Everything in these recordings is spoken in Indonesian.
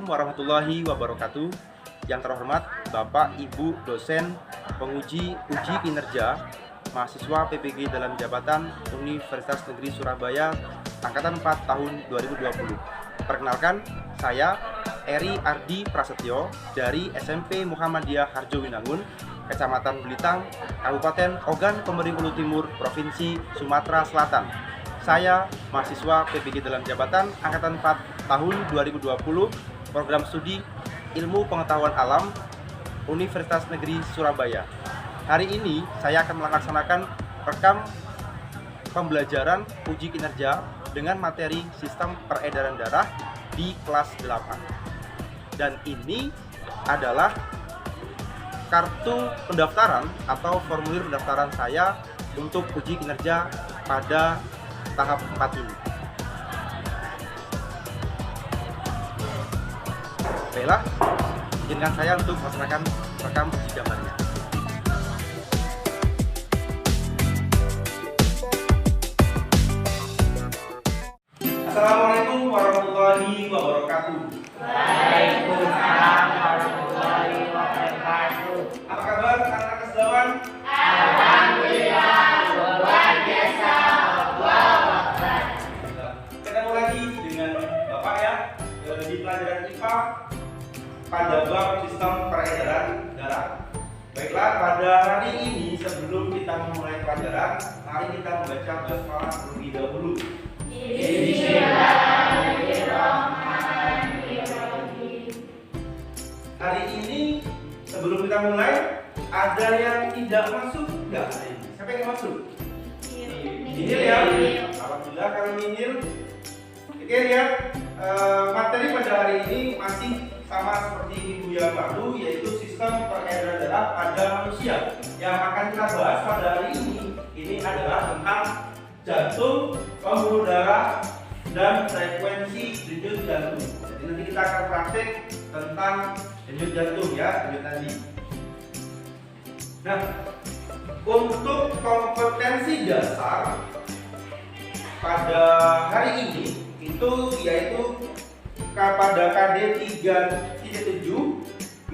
Assalamualaikum warahmatullahi wabarakatuh. Yang terhormat Bapak Ibu dosen penguji uji kinerja mahasiswa PPG dalam jabatan Universitas Negeri Surabaya angkatan 4 tahun 2020. Perkenalkan, saya Eri Ardi Prasetyo dari SMP Muhammadiyah Harjowinangun, Kecamatan Belitang, Kabupaten Ogan Komering Ulu Timur, Provinsi Sumatera Selatan. Saya mahasiswa PPG dalam jabatan angkatan 4 tahun 2020, program studi Ilmu Pengetahuan Alam Universitas Negeri Surabaya. Hari ini saya akan melaksanakan rekam pembelajaran uji kinerja dengan materi sistem peredaran darah di kelas 8. Dan ini adalah kartu pendaftaran atau formulir pendaftaran saya untuk uji kinerja pada tahap 4 ini. Baiklah, izinkan saya untuk melaksanakan rekam uji gambarnya. Assalamualaikum warahmatullahi wabarakatuh. Waalaikumsalam warahmatullahi wabarakatuh. Apa kabar anak-anak kesedawan? Alhamdulillah, luar biasa, Allahu Akbar. Ketemu lagi dengan Bapak ya di pelajaran IPA pada bab sistem peredaran darah. Baiklah, pada hari ini sebelum kita memulai pelajaran, mari kita membaca basmalah terlebih dahulu. Bismillahirrahmanirrahim. Hari ini sebelum kita mulai, ada yang tidak masuk nggak hari ini? Siapa yang masuk? Nihil ya? Alhamdulillah kalau nihil. Oke lihat, materi pada hari ini masih sama seperti minggu yang lalu, yaitu sistem peredaran darah pada manusia. Yang akan kita bahas pada hari ini adalah tentang jantung, pembuluh darah, dan frekuensi denyut jantung. Jadi nanti kita akan praktek tentang denyut jantung ya, denyut nadi. Nah, untuk kompetensi dasar pada hari ini itu yaitu pada KD 3.7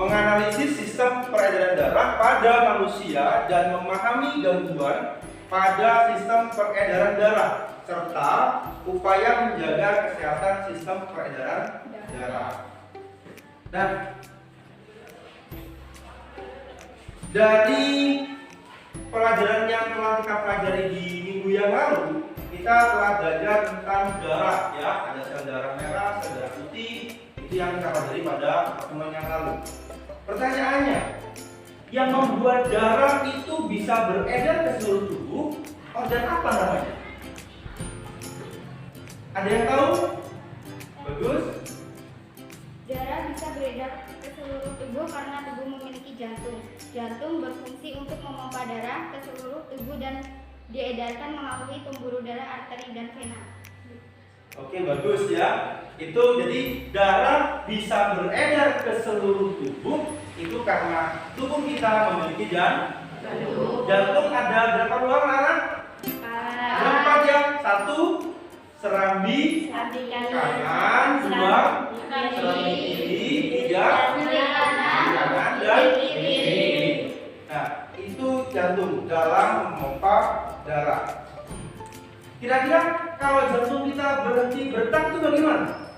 menganalisis sistem peredaran darah pada manusia dan memahami gangguan pada sistem peredaran darah serta upaya menjaga kesehatan sistem peredaran darah. Nah, dari pelajaran yang telah kita pelajari di minggu yang lalu, kita telah belajar tentang darah ya, ada sel darah merah, sel darah putih, itu yang kita pelajari pada pertemuan yang lalu. Pertanyaannya, yang membuat darah itu bisa beredar ke seluruh tubuh, organ apa namanya? Ada yang tahu? Bagus. Darah bisa beredar ke seluruh tubuh karena tubuh memiliki jantung. Jantung berfungsi untuk memompa darah ke seluruh tubuh dan diedarkan melalui pembuluh darah, arteri, dan vena. Oke, bagus ya. Itu jadi darah bisa beredar ke seluruh tubuh itu karena tubuh kita memiliki jantung. Jantung ada berapa ruang anak? Berapa ya? 1 serambi kanan, 2 serambi kiri, 3 kanan dan kiri. Nah, itu jantung dalam memompa darah. Kira-kira kalau jantung kita berhenti berdetak itu bagaimana?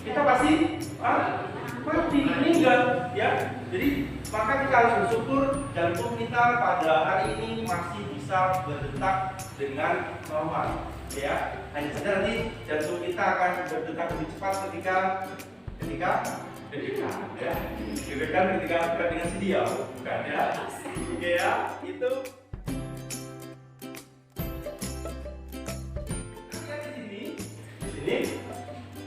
Kita pasti mati, meninggal ya. Jadi maka kita harus bersyukur jantung kita pada hari ini masih bisa berdetak dengan normal ya. Hanya saja nanti jantung kita akan berdetak lebih cepat ketika ya. Ketika bukan dengan sedia, bukan ya. Oke ya, itu. Di sini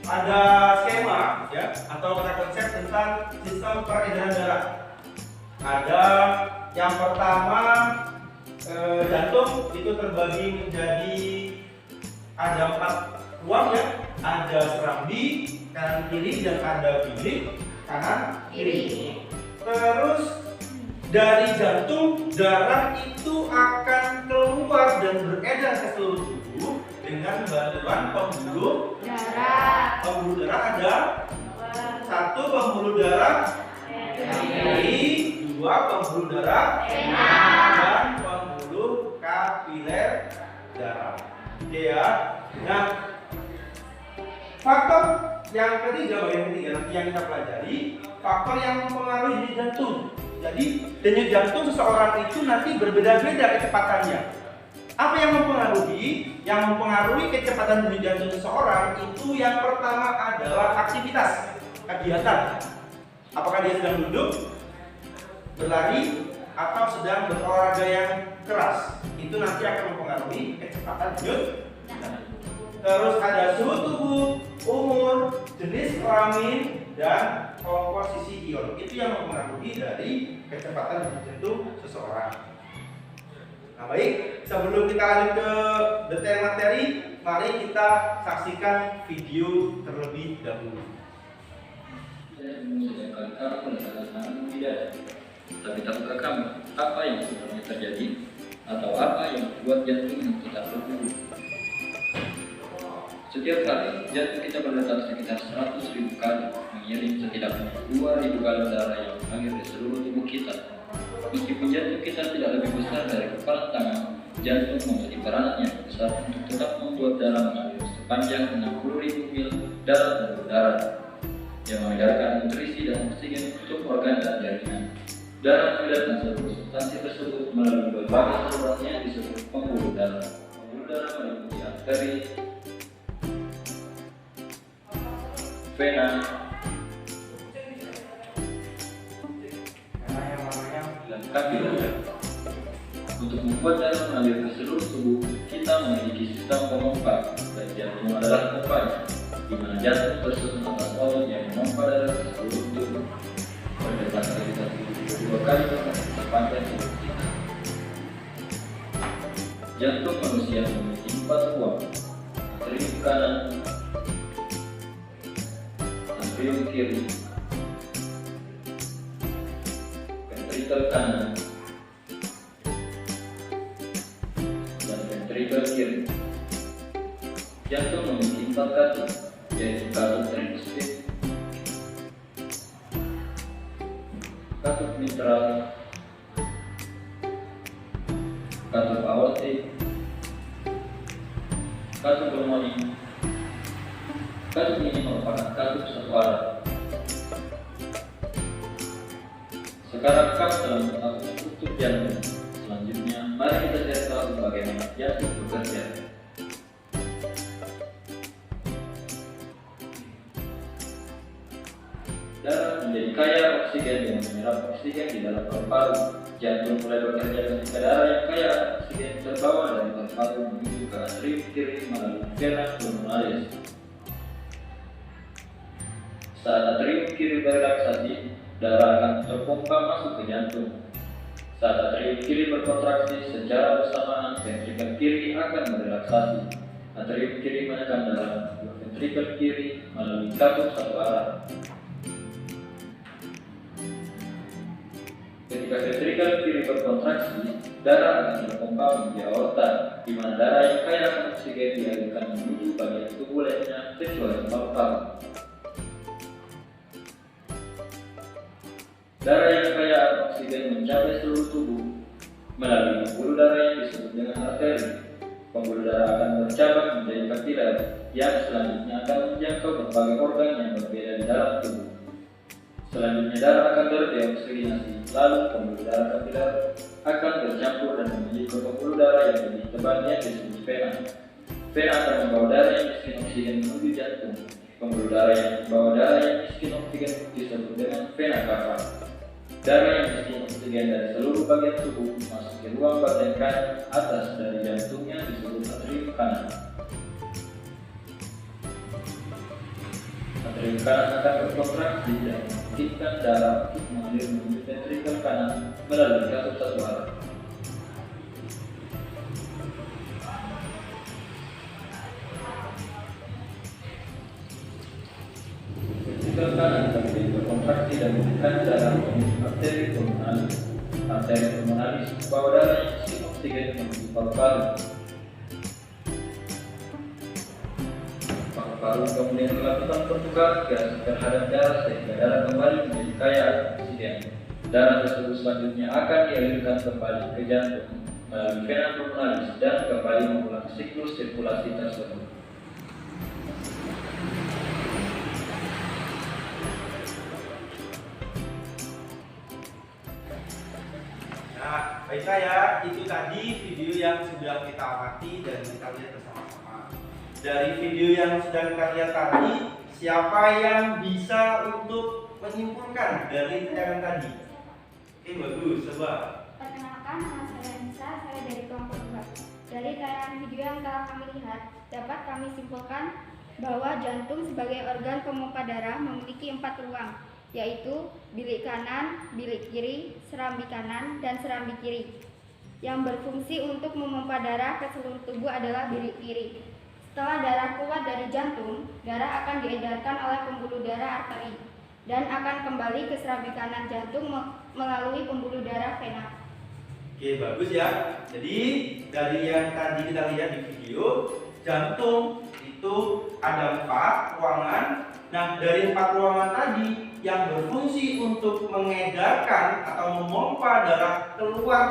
ada skema ya atau kata konsep tentang sistem peredaran darah. Ada yang pertama jantung itu terbagi menjadi ada 4 ruang ya. Ada serambi kanan kiri dan ada bilik kanan kiri. Terus dari jantung darah itu akan keluar dan beredar ke seluruh tubuh dengan bantuan pembuluh darah. Pembuluh darah ada satu pembuluh darah arteri, dua pembuluh darah Vena. dan pembuluh kapiler darah. Oke ya. Nah, faktor yang ketiga, bagian ketiga nanti yang kita pelajari, faktor yang mempengaruhi denyut jantung. Jadi denyut jantung seseorang itu nanti berbeda-beda kecepatannya. Apa yang mempengaruhi? Yang mempengaruhi kecepatan denyut jantung seseorang itu yang pertama adalah aktivitas, kegiatan. Apakah dia sedang duduk, berlari, atau sedang berolahraga yang keras? Itu nanti akan mempengaruhi kecepatan denyut jantung. Terus ada suhu tubuh, umur, jenis kelamin, dan komposisi ion. Itu yang mempengaruhi dari kecepatan denyut jantung seseorang. Nah baik, sebelum kita lanjut ke detail materi, mari kita saksikan video terlebih dahulu. Saya menyediakan kamu menandatangani tidak, tapi tahukah kamu apa yang sebenarnya terjadi atau apa yang membuat jantung tidak berdebar? Setiap hari jantung kita berdetak sekitar 100.000 kali, mengirim setidaknya 2.000 galon darah yang mengalir di seluruh tubuh kita. Meskipun jantung kita tidak lebih besar dari kepalan tangan, jantung memiliki peran yang besar untuk tetap membuat darah mengalir sepanjang 60.000 mil dalam pembuluh darah yang mengedarkan nutrisi dan oksigen untuk organ dan jaringan. Darah mengedarkan seluruh substansi tersebut melalui berbagai saluran yang disebut pembuluh darah. Pembuluh darah meliputi arteri, vena, dan kapiler. Untuk membuat darah mengalir ke seluruh tubuh, kita memiliki sistem pompa, dan jantung adalah pompanya, di mana jantung tersusun atas otot yang memompa darah ke seluruh tubuh. Berdetak sekitar 72 kali sepanjang tubuh kita. Jantung manusia memiliki 4 ruang: atrium kanan, atrium kiri, ventrikel kanan, dan ventrikel kiri. Jantung memiliki 4 katup, yaitu katup tricuspid, katup mitral, katup aortik, katup pulmonik. Katup ini merupakan katup satu arah. Sekarang kamu telah mengetahui struktur jantung. Selanjutnya, mari kita cari tahu bagaimana jantung bekerja. Darah menjadi kaya oksigen dengan menyerap oksigen di dalam paru-paru. Jantung mulai bekerja ketika darah yang kaya oksigen terbawa dari paru-paru menuju ke atrium kiri melalui vena pulmonalis. Saat atrium kiri berelaksasi, darah akan terpompa masuk ke jantung. Saat atrium kiri berkontraksi, secara bersamaan ventrikel kiri akan berelaksasi. Atrium kiri menekan darah ke ventrikel kiri melalui katup satu arah. Ketika ventrikel kiri berkontraksi, darah akan terpompa menuju aorta, di mana darah yang kaya akan oksigen dialirkan menuju bagian tubuh lainnya kecuali paru-paru. Darah yang kaya oksigen mencapai seluruh tubuh melalui pembuluh darah yang disebut dengan arteri. Pembuluh darah akan bercabang menjadi kapiler yang selanjutnya akan menjangkau berbagai organ yang berbeda di dalam tubuh. Selanjutnya darah akan berdeoksinasi, lalu pembuluh darah kapiler akan bercampur dan menuju ke pembuluh darah yang lebih tebal yang disebut vena. Vena akan membawa darah yang miskin oksigen menuju jantung. Pembuluh darah yang membawa darah yang miskin oksigen disebut dengan vena cava. Darah yang miskin oksigen dari seluruh bagian tubuh masuk ke ruang bagian kanan atas dari jantungnya disebut atrium kanan. Atrium kanan akan berkontraksi dan memungkinkan darah untuk mengalir menuju ventrikel kanan melalui katup satu arah. Ventrikel kanan kemudian berkontraksi dan menekan darah menuju arteri pulmonalis. Arteri pulmonalis membawa darah yang miskin oksigen menuju paru-paru. Paru kemudian melakukan pertukaran gas terhadap darah sehingga darah kembali menjadi kaya oksigen. Darah tersebut selanjutnya akan dialirkan kembali ke jantung melalui vena pulmonalis dan kembali mengulang siklus sirkulasi tersebut. Nah, baiklah ya, itu tadi video yang sudah kita amati dan kita lihat bersama-sama. Dari video yang sudah kita lihat tadi, siapa yang bisa untuk menyimpulkan dari tayangan tadi? Oke, bagus, coba. Perkenalkan, nama saya Nisa, saya dari kelompok 2. Dari tayangan video yang telah kami lihat, dapat kami simpulkan bahwa jantung sebagai organ pemompa darah memiliki 4 ruang, yaitu bilik kanan, bilik kiri, serambi kanan, dan serambi kiri. Yang berfungsi untuk memompa darah ke seluruh tubuh adalah bilik kiri. Setelah darah keluar dari jantung, darah akan diedarkan oleh pembuluh darah arteri dan akan kembali ke serambi kanan jantung melalui pembuluh darah vena. Oke, bagus ya. Jadi dari yang tadi kita lihat di video, jantung itu ada 4 ruangan. Nah, dari 4 ruangan tadi yang berfungsi untuk mengedarkan atau memompa darah keluar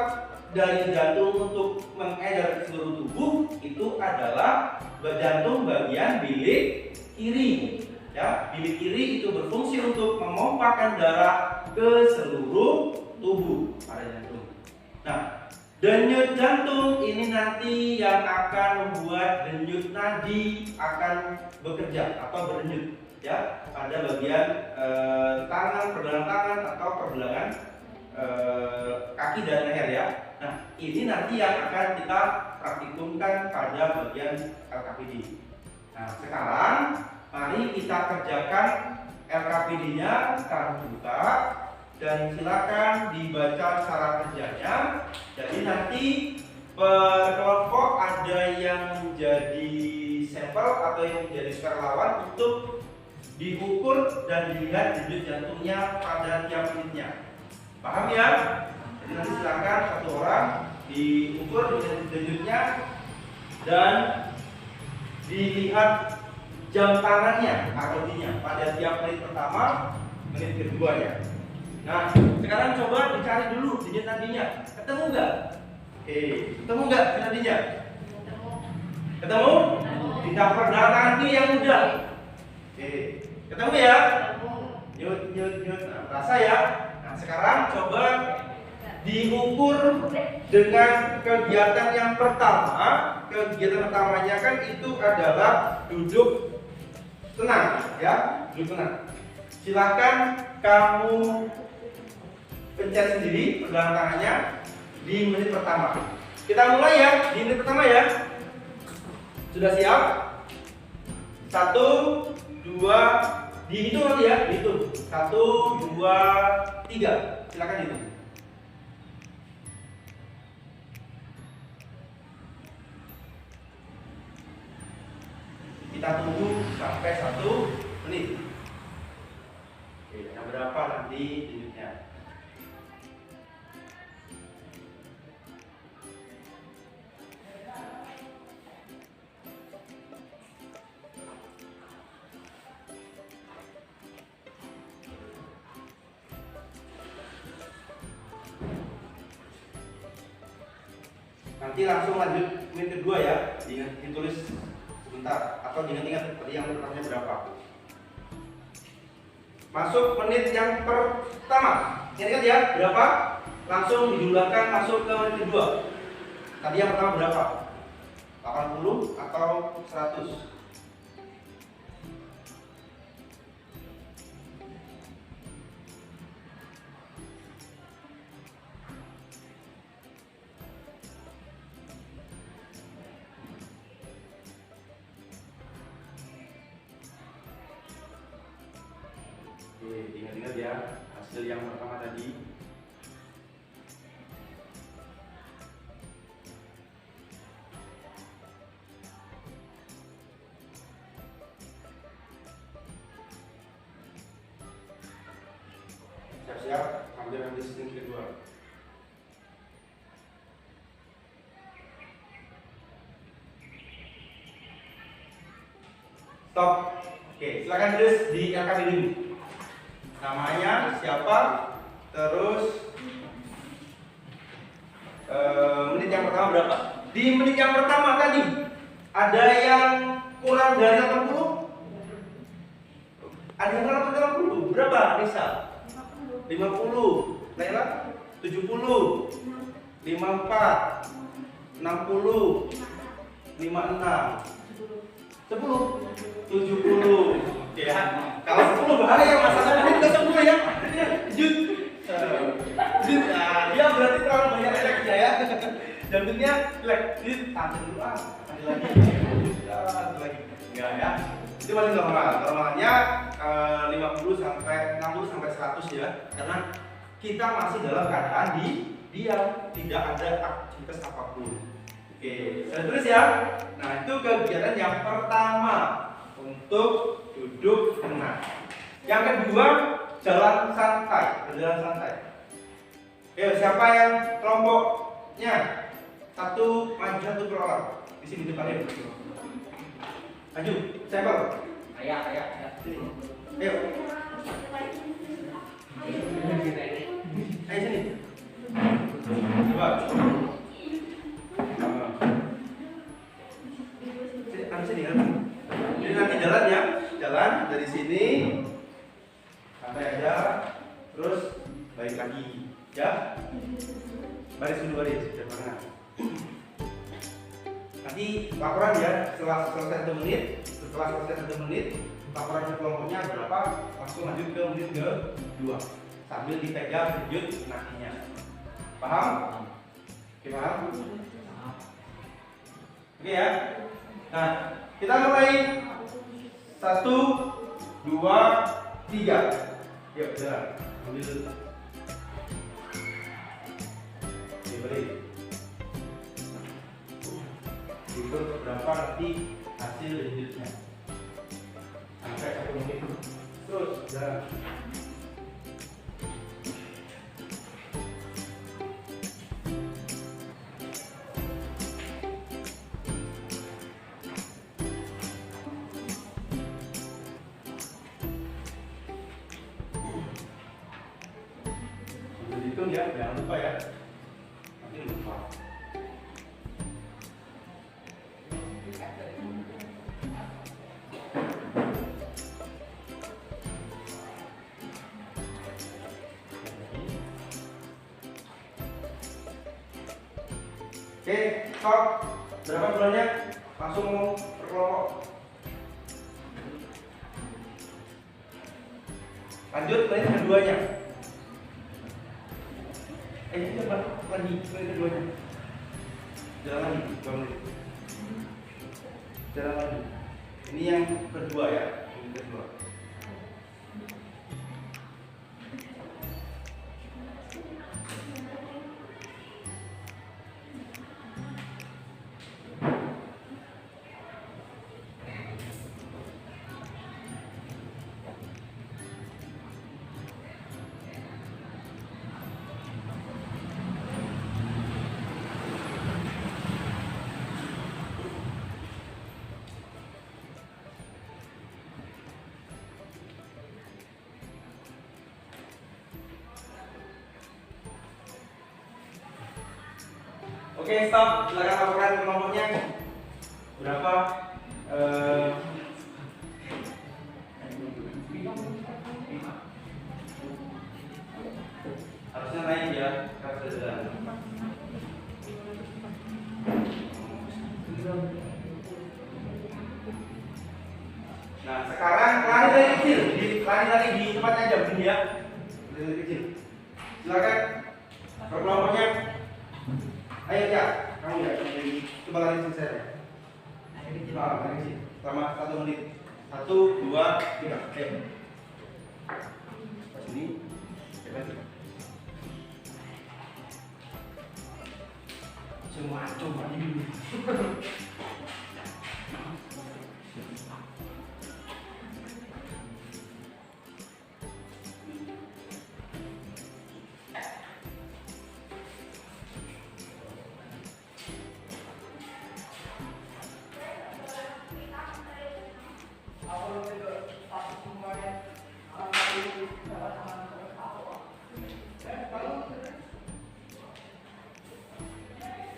dari jantung untuk mengedar ke seluruh tubuh itu adalah jantung bagian bilik kiri. Ya, bilik kiri itu berfungsi untuk memompakan darah ke seluruh tubuh pada jantung. Nah, denyut jantung ini nanti yang akan membuat denyut nadi akan bekerja atau berdenyut ya pada bagian tangan, pergelangan tangan atau pergelangan kaki dan leher ya. Nah, ini nanti yang akan kita praktikumkan pada bagian LKPD. Nah, sekarang mari kita kerjakan LKPD-nya sekarang buka dan silakan dibaca cara kerjanya. Jadi nanti per kelompok ada yang menjadi sampel atau yang menjadi sukarelawan untuk diukur dan dilihat denyut jantungnya pada tiap menitnya. Paham ya? Jadi nanti silakan satu orang diukur denyutnya dan dilihat jam tangannya ROD-nya pada tiap menit pertama, menit kedua ya. Nah, sekarang coba dicari dulu denyut nadinya. Ketemu nggak? Oke, ketemu nggak denyut nadinya? Ketemu? Ditampar dengan tangan kiri yang muda. Oke, ketemu ya? Nyut. Nah, rasa ya? Nah, sekarang coba diukur dengan kegiatan yang pertama. Kegiatan pertamanya kan itu adalah duduk tenang ya, duduk tenang. Silahkan kamu pencet sendiri pergelangan tangannya di menit pertama. Kita mulai ya, di menit pertama ya. Sudah siap? 1, 2, dihitung nanti ya, dihitung. 1, 2, 3. Silakan dihitung. Kita tunggu sampai 1 menit. Oke, yang berapa nanti denyutnya? Nanti langsung lanjut menit kedua ya, ditulis sebentar atau ingat-ingat tadi yang pertamanya berapa. Masuk menit yang pertama, ingat ya berapa? Langsung dijumlahkan masuk ke menit kedua. Tadi yang pertama berapa? 80 atau 100? Oke, ingat-ingat ya hasil yang pertama tadi. Siap-siap ambil menit kedua. Stop. Oke, silakan terus di LKB dulu. Namanya siapa? Terus menit yang pertama berapa? Di menit yang pertama tadi ada yang kurang dari 80? Ada yang kurang dari 80? Berapa, Nisa? 50. Laila? 70. 54. 60. 56. 10. 70. Oke ya. Kalau 10 bahaya masalahnya ini ke 10 ya. Jut. Dia berarti terlalu banyak eleknya ya. Jantungnya jelek. Tahan dulu Ada lagi. Ada lagi. Enggak ya. Itu masih normal. Normalnya 50 sampai 60 sampai 100 ya. Karena kita masih dalam keadaan diam, tidak ada aktivitas apapun. Oke, saya tulis ya. Nah, itu kegiatan yang pertama untuk duduk tenang. Yang kedua, jalan santai, berjalan santai. Ayo, siapa yang kelompoknya? Satu maju, satu keluar. Di sini depan ya. Maju, sampel. Ayah. Sini. Ayo. Ayo sini. Coba. Sini. Jadi nanti jalan ya, jalan dari sini sampai aja, terus balik lagi, ya. Baris dulu baris, jangan. Nanti laporan ya, setelah selesai 1 menit, laporan kelompoknya berapa, langsung lanjut ke menit ke-2 sambil dipegang lanjut kakinya. Paham? Oke, paham? Oke ya. Nah, kita mulai 1, 2, 3. Yuk, jalan. Ambil dulu. Diberi. Hitung berapa nanti hasil lanjutnya. Sampai 1 menit. Terus jalan. Hitung ya, jangan lupa ya. Nanti lupa. Oke, stop. Berapa bulannya? Langsung per kelompok. Lanjut menit keduanya. Coba lagi menit keduanya. Jalan lagi, 2 menit. Jalan lagi. Ini yang kedua ya, yang kedua. Oke, stop. Silakan laporkan kelompoknya berapa. Harusnya naik ya, kalau sudah jalan. Nah, sekarang lari kecil, lari di tempatnya aja begini ya. Lari kecil. Silakan kelompoknya. Ayo ya, kamu ya, coba lari selesai. Lari kecil. Selama 1 menit. 1, 2, 3. Ayo. Pas ini, coba ini.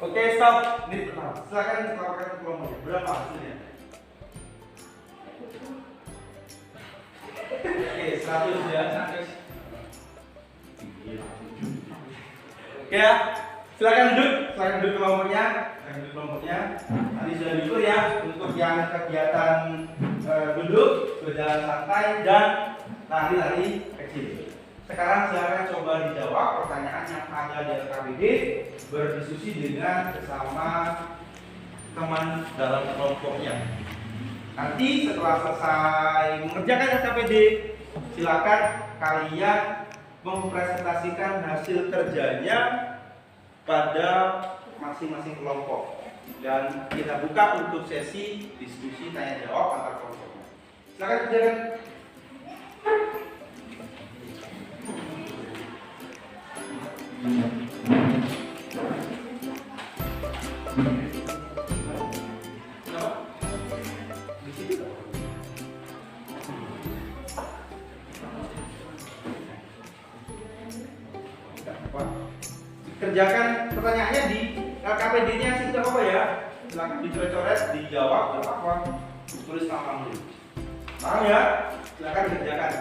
Oke, stop. Ini silakan lakukan kelompoknya. Berapa hasilnya? Oke, 100 ya. Oke ya. Silakan duduk kelompoknya. Nanti sudah diukur ya untuk yang kegiatan duduk, berjalan santai dan lari-lari kecil. Sekarang silakan coba dijawab pertanyaan yang ada di LKPD, berdiskusi dengan sesama teman dalam kelompoknya. Nanti setelah selesai mengerjakan LKPD, silakan kalian mempresentasikan hasil kerjanya pada masing-masing kelompok. Dan kita buka untuk sesi diskusi tanya jawab antar kelompoknya. Silakan kerjakan. Kerjakan pertanyaannya di LKPD-nya sih tidak apa ya. Silakan dicoret-coret, dijawab, tidak apa. Tulis nama dulu. Paham ya? Silakan kerjakan.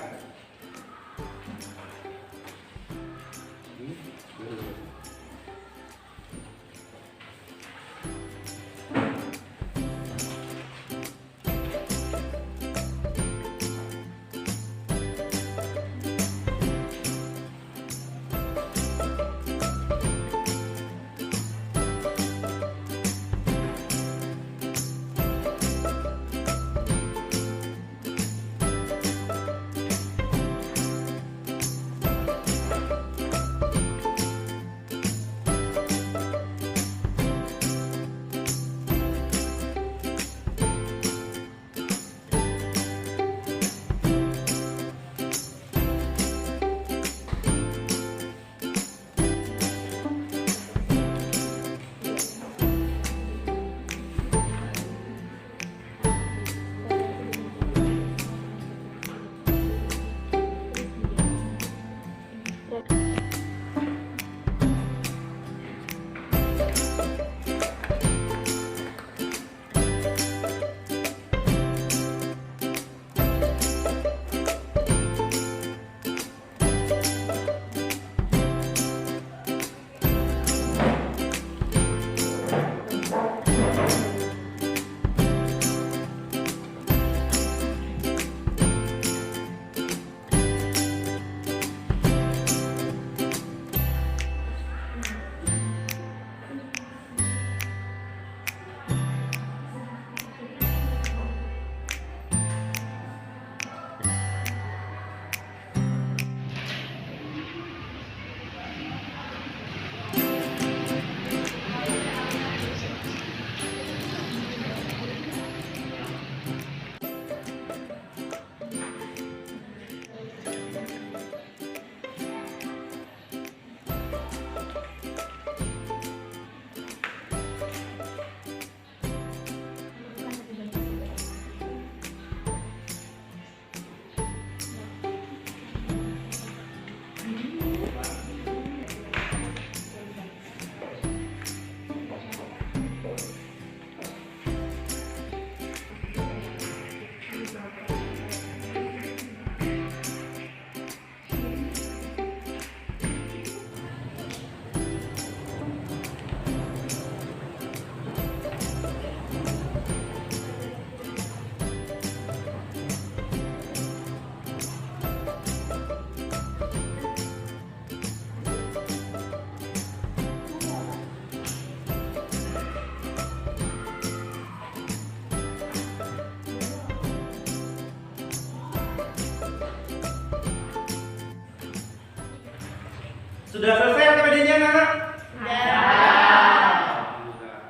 Sudah selesai LKPD-nya, anak?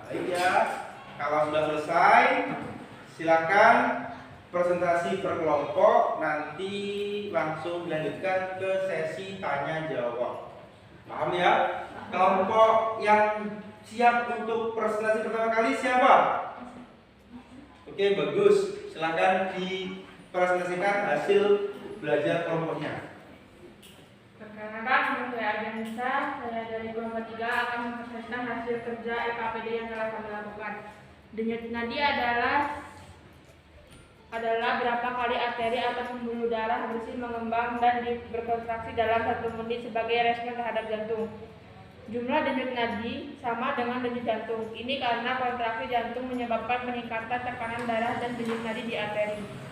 Baik ya. Kalau sudah selesai, silakan presentasi per kelompok. Nanti langsung dilanjutkan ke sesi tanya jawab. Paham ya? Kelompok yang siap untuk presentasi pertama kali siapa? Oke, bagus. Silakan presentasikan hasil belajar kelompoknya. Perkenalkan, nama saya Arjanisa. Saya dari kelompok 3 akan mempresentasikan hasil kerja LKPD yang telah kami lakukan. Denyut nadi adalah berapa kali arteri atau pembuluh darah bersih mengembang dan berkontraksi dalam 1 menit sebagai respon terhadap jantung. Jumlah denyut nadi sama dengan denyut jantung. Ini karena kontraksi jantung menyebabkan peningkatan tekanan darah dan denyut nadi di arteri.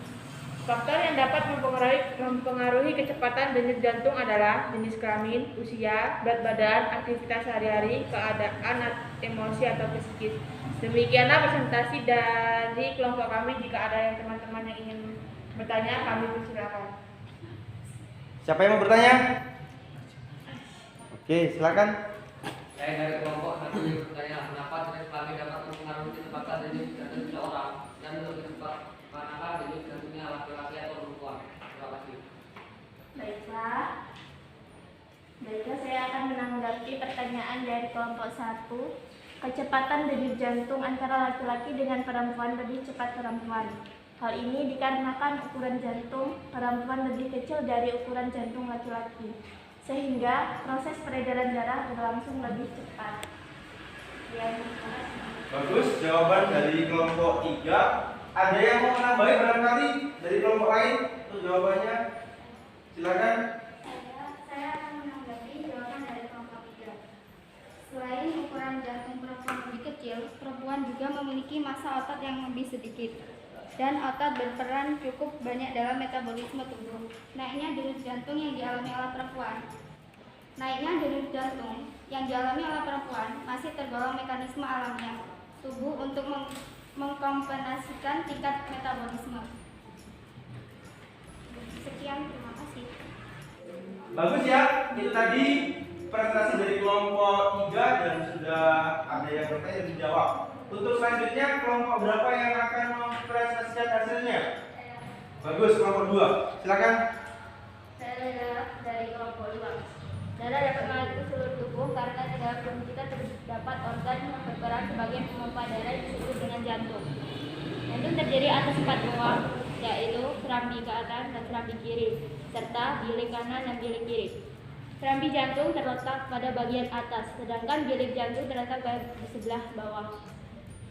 Faktor yang dapat mempengaruhi kecepatan denyut jantung adalah jenis kelamin, usia, berat badan, aktivitas sehari-hari, keadaan emosi atau psikis. Demikianlah presentasi dari kelompok kami. Jika ada yang teman-teman yang ingin bertanya, kami persilakan. Siapa yang mau bertanya? Oke, silakan. Saya dari kelompok 1 ingin bertanya, kenapa jenis kelamin dapat mempengaruhi kecepatan denyut jantung seseorang dan lebih cepat manakah denyut jantungnya laki-laki atau perempuan? Terima kasih. Baiklah, saya akan menanggapi pertanyaan dari kelompok 1. Kecepatan denyut jantung antara laki-laki dengan perempuan lebih cepat perempuan. Hal ini dikarenakan ukuran jantung perempuan lebih kecil dari ukuran jantung laki-laki, sehingga proses peredaran darah berlangsung lebih cepat. Bagus, jawaban dari kelompok 3. Ada yang mau menambahi barangkali dari kelompok lain untuk jawabannya? Silakan. Saya akan menanggapi jawaban dari kelompok 3. Selain ukuran jantung perempuan lebih kecil, perempuan juga memiliki massa otot yang lebih sedikit, dan otot berperan cukup banyak dalam metabolisme tubuh. Naiknya denyut jantung yang dialami oleh perempuan masih tergolong mekanisme alamiah tubuh untuk mengkompensasikan tingkat metabolisme. Sekian, terima kasih. Bagus ya, itu tadi presentasi dari kelompok 3 dan sudah ada yang bertanya dan dijawab. Untuk selanjutnya, kelompok berapa yang akan mempresentasikan hasilnya? Bagus, kelompok 2. Silakan. Saya dari kelompok 2. Darah dapat mengalir ke seluruh tubuh karena di dalam tubuh kita terdapat organ yang berperan sebagai pemompa darah yang disebut dengan jantung. Jantung terdiri atas 4 ruang, yaitu serambi ke atas dan serambi kiri, serta bilik kanan dan bilik kiri. Serambi jantung terletak pada bagian atas, sedangkan bilik jantung terletak di sebelah bawah.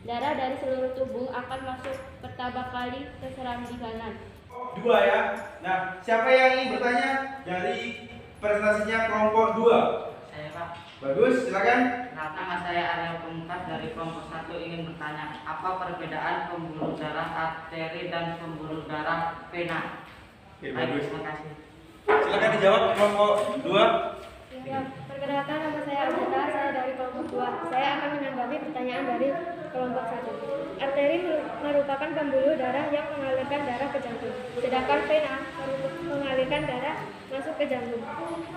Darah dari seluruh tubuh akan masuk pertama kali ke serambi kanan. 2 ya. Nah, siapa yang ingin bertanya dari presentasinya kelompok 2? Saya Pak. Bagus, silakan. Nama saya Arya Pemungkas dari kelompok 1 ingin bertanya, apa perbedaan pembuluh darah arteri dan pembuluh darah vena? Oke, Baik, bagus. terima kasih. Silakan dijawab kelompok 2. Perkenalkan, nama saya Agneta, saya dari kelompok 2. Saya akan menanggapi pertanyaan dari kelompok 1. Arteri merupakan pembuluh darah yang mengalirkan darah ke jantung, sedangkan vena mengalirkan darah masuk ke jantung.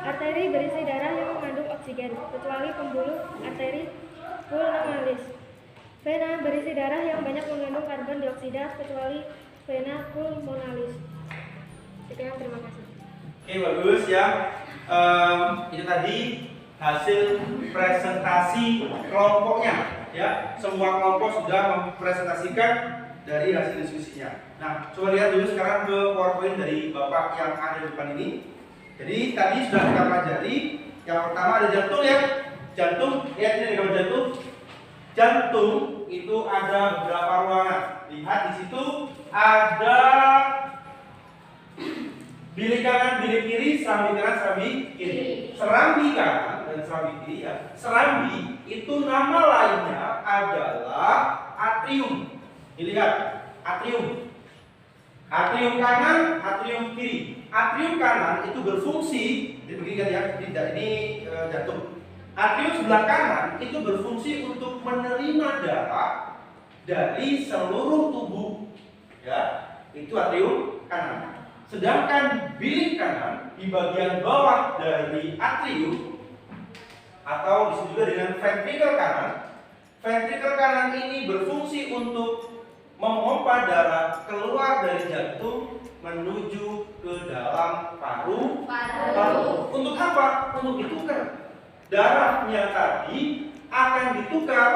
Arteri berisi darah yang mengandung oksigen, kecuali pembuluh arteri pulmonalis. Vena berisi darah yang banyak mengandung karbon dioksida, kecuali vena pulmonalis. Sekian, terima kasih. Oke, bagus ya. Itu tadi hasil presentasi kelompoknya ya. Semua kelompok sudah mempresentasikan dari hasil diskusinya. Nah, coba lihat dulu sekarang ke PowerPoint dari Bapak yang ada di depan ini. Jadi tadi sudah kita pelajari. Yang pertama ada jantung ya. Jantung, lihat ini gambar jantung. Jantung itu ada beberapa ruangan. Lihat di situ ada bilik kanan, bilik kiri, serambi kanan, serambi kiri. Serambi kanan dan serambi kiri ya. Serambi itu nama lainnya adalah atrium. Dilihat, atrium. Atrium kanan, atrium kiri. Atrium kanan itu berfungsi, diberikan ya, tidak ini jantung. Atrium sebelah kanan itu berfungsi untuk menerima darah dari seluruh tubuh. Ya, itu atrium kanan. Sedangkan bilik kanan di bagian bawah dari atrium atau disebut juga dengan ventrikel kanan. Ventrikel kanan ini berfungsi untuk memompa darah keluar dari jantung menuju ke dalam paru. Untuk apa? Untuk ditukar. Darahnya tadi akan ditukar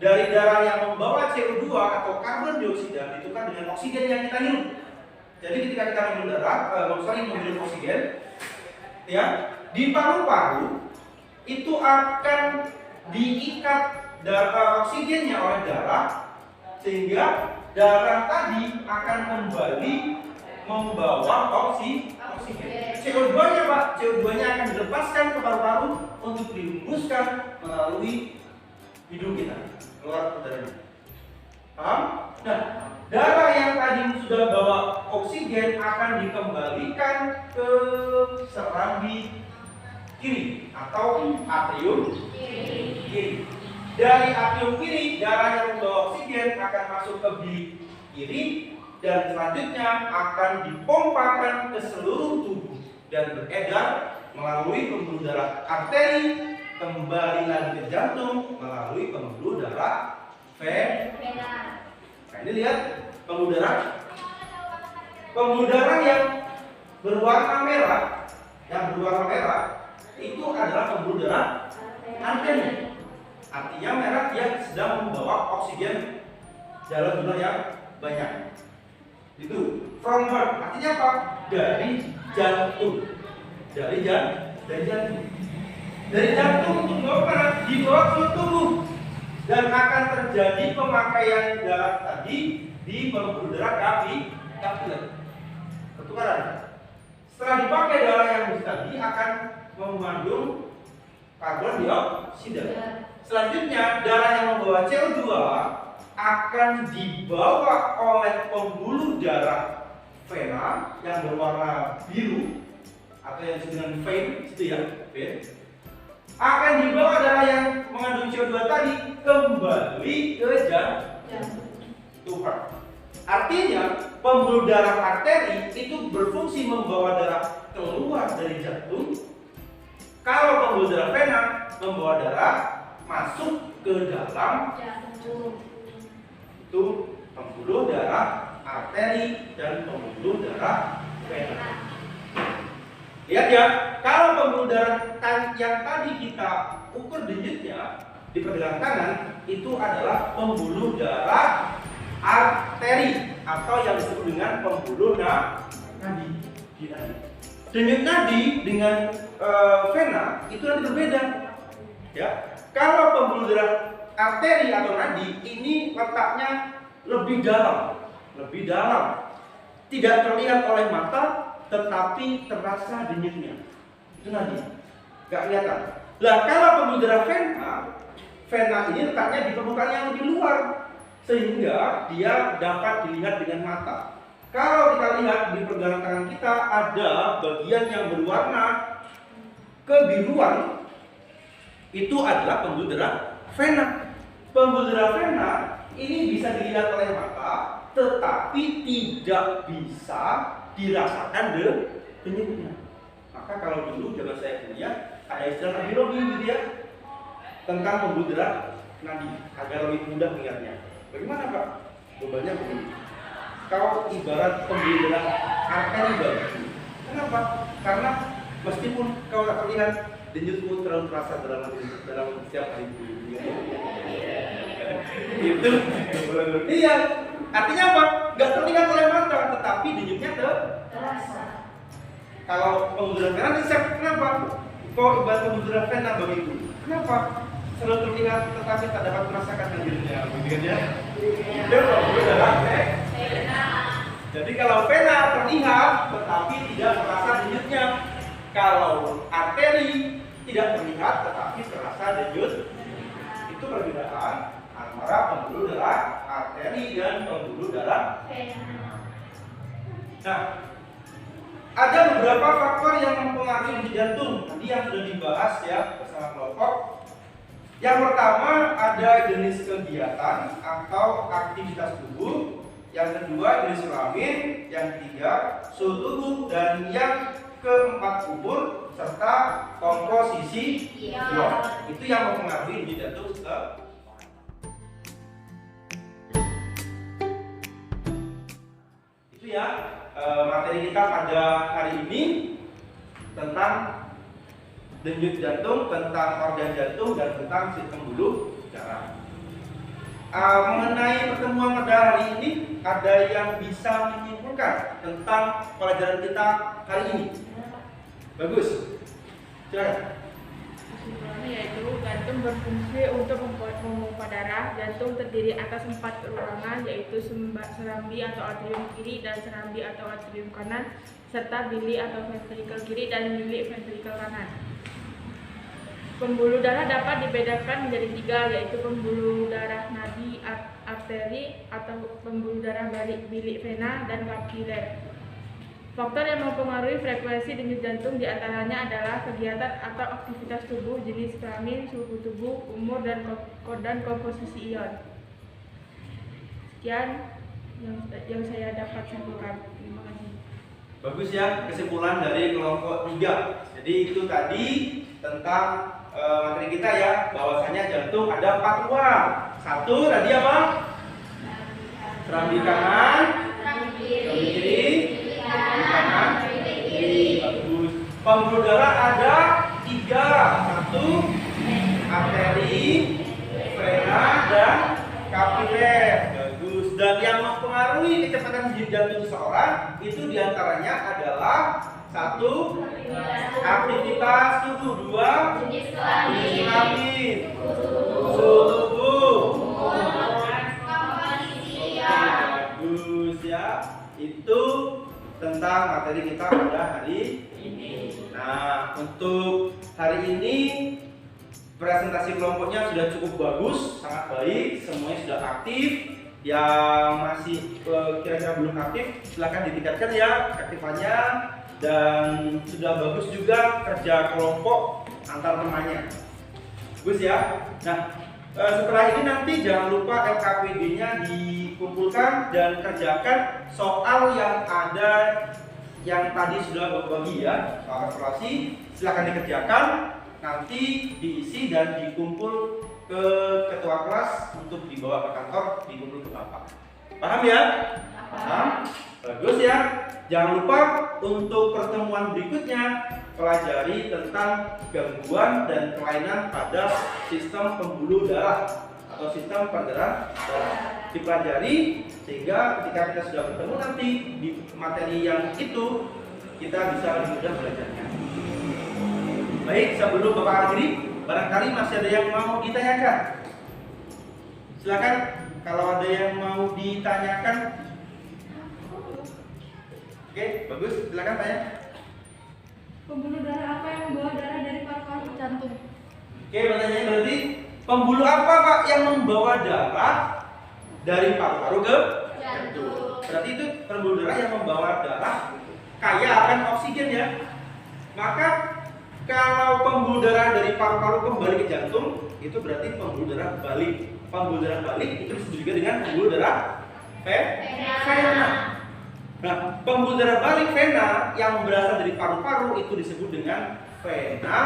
dari darah yang membawa CO2 atau karbon dioksida ditukar dengan oksigen yang kita hirup. Jadi ketika kita membeli darah, membeli oksigen, ya, di paru-paru itu akan diikat oksigennya oleh darah, sehingga darah tadi akan kembali membawa oksigen. CO2-nya Pak, CO2-nya akan dilepaskan ke paru-paru untuk dihembuskan melalui hidung kita, keluar udaranya. Paham? Nah, darah yang tadi sudah bawa oksigen akan dikembalikan ke serambi kiri atau atrium kiri. Dari atrium kiri, darah yang membawa oksigen akan masuk ke bilik kiri dan selanjutnya akan dipompakan ke seluruh tubuh dan beredar melalui pembuluh darah arteri, kembali lagi ke jantung melalui pembuluh darah vena. Nah, ini lihat pembuluh darah. Pembuluh darah yang berwarna merah, itu adalah pembuluh darah arteri. Artinya merah dia sedang membawa oksigen dalam jumlah yang banyak. Itu from heart, artinya apa? Dari jantung. Dari jantung. Dari jantung untuk membawa dibawa ke tubuh dan akan terjadi pemakaian darah tadi di pembuluh darah kapiler. Pertukaran. Setelah dipakai darah yang tadi akan mengandung karbon dioksida. Selanjutnya darah yang membawa CO2 akan dibawa oleh pembuluh darah vena yang berwarna biru atau yang disebut dengan vein, itu ya, vein. Akan dibawa darah yang mengandung CO2 tadi kembali ke jantung. Tuhan. Artinya pembuluh darah arteri itu berfungsi membawa darah keluar dari jantung. Kalau pembuluh darah vena membawa darah masuk ke dalam jantung. Itu pembuluh darah arteri dan pembuluh darah vena. Lihat ya, kalau pembuluh darah yang tadi kita ukur denyutnya di pergelangan tangan itu adalah pembuluh darah arteri atau yang disebut dengan pembuluh nadi. Denyut nadi dengan vena itu nanti berbeda. Ya, kalau pembuluh darah arteri atau nadi ini letaknya lebih dalam, tidak terlihat oleh mata, tetapi terasa denyutnya. Itu nadi, nggak kelihatan. Lah kalau pembuluh darah vena ini letaknya di permukaan yang lebih luar, sehingga dia dapat dilihat dengan mata. Kalau kita lihat di pergelangan tangan kita ada bagian yang berwarna kebiruan, itu adalah pembuluh darah vena. Pembuluh darah vena ini bisa dilihat oleh mata, tetapi tidak bisa dirasakan denyutnya. Maka kalau dulu zaman saya kuliah ada istilah biologi gitu ya tentang pembuluh darah nadi agar lebih mudah mengingatnya. Bagaimana Pak? Jawabannya begini. Kalau ibarat pembuluh darah arteri bagi. Kenapa? Karena meskipun kalau tak terlihat denyutmu terlalu terasa dalam setiap hari itu. Iya. Artinya apa? Gak terlihat oleh mata, tetapi denyutnya terasa. Kalau pembuluh darah vena, kenapa? Kok ibarat pembuluh darah vena begitu? Kenapa? Selalu terlihat tetapi tak dapat merasakan denyutnya, begitu ya? Itu pembuluh darah vena. Jadi kalau vena terlihat tetapi tidak terasa denyutnya. Kalau arteri tidak terlihat tetapi terasa denyut. Itu perbedaan antara pembuluh darah arteri dan pembuluh darah vena. Nah, ada beberapa faktor yang mempengaruhi denyut jantung. Tadi yang sudah dibahas ya bersama kelompok. Yang pertama ada jenis kegiatan atau aktivitas tubuh. Yang kedua jenis kelamin. Yang ketiga suhu tubuh. Dan yang keempat umur serta komposisi ion. Itu yang mempengaruhi denyut jantung. Itu ya materi kita pada hari ini tentang denyut jantung, tentang organ jantung, dan tentang sistem pembuluh darah. Mengenai pertemuan pada hari ini ada yang bisa menyimpulkan tentang pelajaran kita hari ini? Bagus. Silakan. Kesimpulannya yaitu jantung berfungsi untuk memompa darah. Jantung terdiri atas 4 ruangan, yaitu serambi atau atrium kiri dan serambi atau atrium kanan, serta bili atau ventrikel kiri dan bili ventrikel kanan. Pembuluh darah dapat dibedakan menjadi 3, yaitu pembuluh darah nadi arteri atau pembuluh darah balik bilik vena dan kapiler. Faktor yang mempengaruhi frekuensi denyut jantung diantaranya adalah kegiatan atau aktivitas tubuh, jenis kelamin, suhu tubuh, umur, dan komposisi ion. Sekian yang saya dapat sampaikan. Terima kasih. Bagus ya, kesimpulan dari kelompok 3. Jadi itu tadi tentang materi kita ya, bahwasanya jantung ada 4 ruang. 1 tadi apa? Serambi kanan, serambi kiri, serambi kanan, kiri. Bagus. Pembuluh darah ada 3. 1 arteri, vena, dan kapiler. Bagus. Dan yang mempengaruhi kecepatan denyut jantung seseorang itu diantaranya adalah 1 aktivitas tubuh, 2 jenis kelamin, suhu tubuh, komposisi ion. Bagus ya. Itu tentang materi kita pada hari ini. Nah, untuk hari ini presentasi kelompoknya sudah cukup bagus, sangat baik, semuanya sudah aktif. Yang masih kira-kira belum aktif, silahkan ditingkatkan ya aktifannya. Dan sudah bagus juga kerja kelompok antar temannya. Bagus ya. Nah, setelah ini nanti jangan lupa LKPD-nya dikumpulkan dan kerjakan soal yang ada yang tadi sudah berbagi ya, soal eksplorasi. Silahkan dikerjakan, nanti diisi dan dikumpul ke ketua kelas untuk dibawa ke kantor, dikumpul ke bapak. Paham ya? Paham? Bagus ya. Jangan lupa untuk pertemuan berikutnya pelajari tentang gangguan dan kelainan pada sistem pembuluh darah atau sistem peredaran darah. Dipelajari sehingga ketika kita sudah bertemu nanti di materi yang itu kita bisa lebih mudah belajarnya. Baik, sebelum Bapak akhiri, barangkali masih ada yang mau ditanyakan. Silakan kalau ada yang mau ditanyakan. Oke, bagus. Silakan tanya. Pembuluh darah apa yang membawa darah dari paru-paru ke jantung? Oke, pertanyaannya berarti pembuluh apa Pak yang membawa darah dari paru-paru ke jantung? Berarti itu pembuluh darah yang membawa darah kaya akan oksigen ya. Maka kalau pembuluh darah dari paru-paru kembali ke jantung, itu berarti pembuluh darah balik. Pembuluh darah balik itu disebut juga dengan pembuluh darah vena. Nah, pembuluh darah balik vena yang berasal dari paru-paru itu disebut dengan vena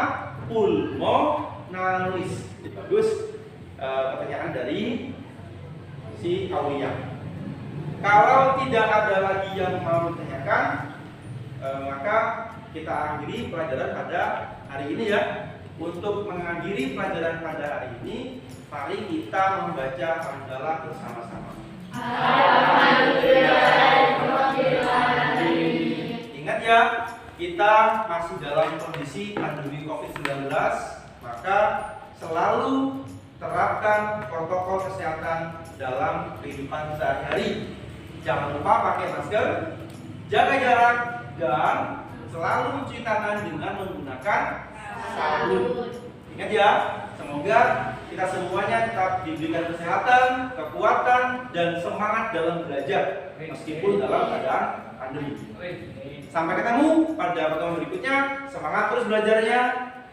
pulmonalis. Bagus. Pertanyaan dari si Aulia. Kalau tidak ada lagi yang mau ditanyakan, maka kita akhiri pelajaran pada hari ini ya. Untuk mengakhiri pelajaran pada hari ini, mari kita membaca hamdalah bersama-sama. Ingat ya, kita masih dalam kondisi pandemi COVID-19, maka selalu terapkan protokol kesehatan dalam kehidupan sehari-hari. Jangan lupa pakai masker, jaga jarak, dan selalu mencuci tangan dengan menggunakan sabun. Ingat ya, semoga kita semuanya tetap diberikan kesehatan, kekuatan, dan semangat dalam belajar meskipun dalam keadaan pandemi. Sampai ketemu pada pertemuan berikutnya. Semangat terus belajarnya.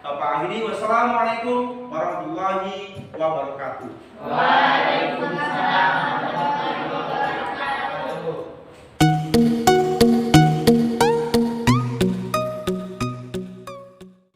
Bapak akhiri, wassalamualaikum warahmatullahi wabarakatuh.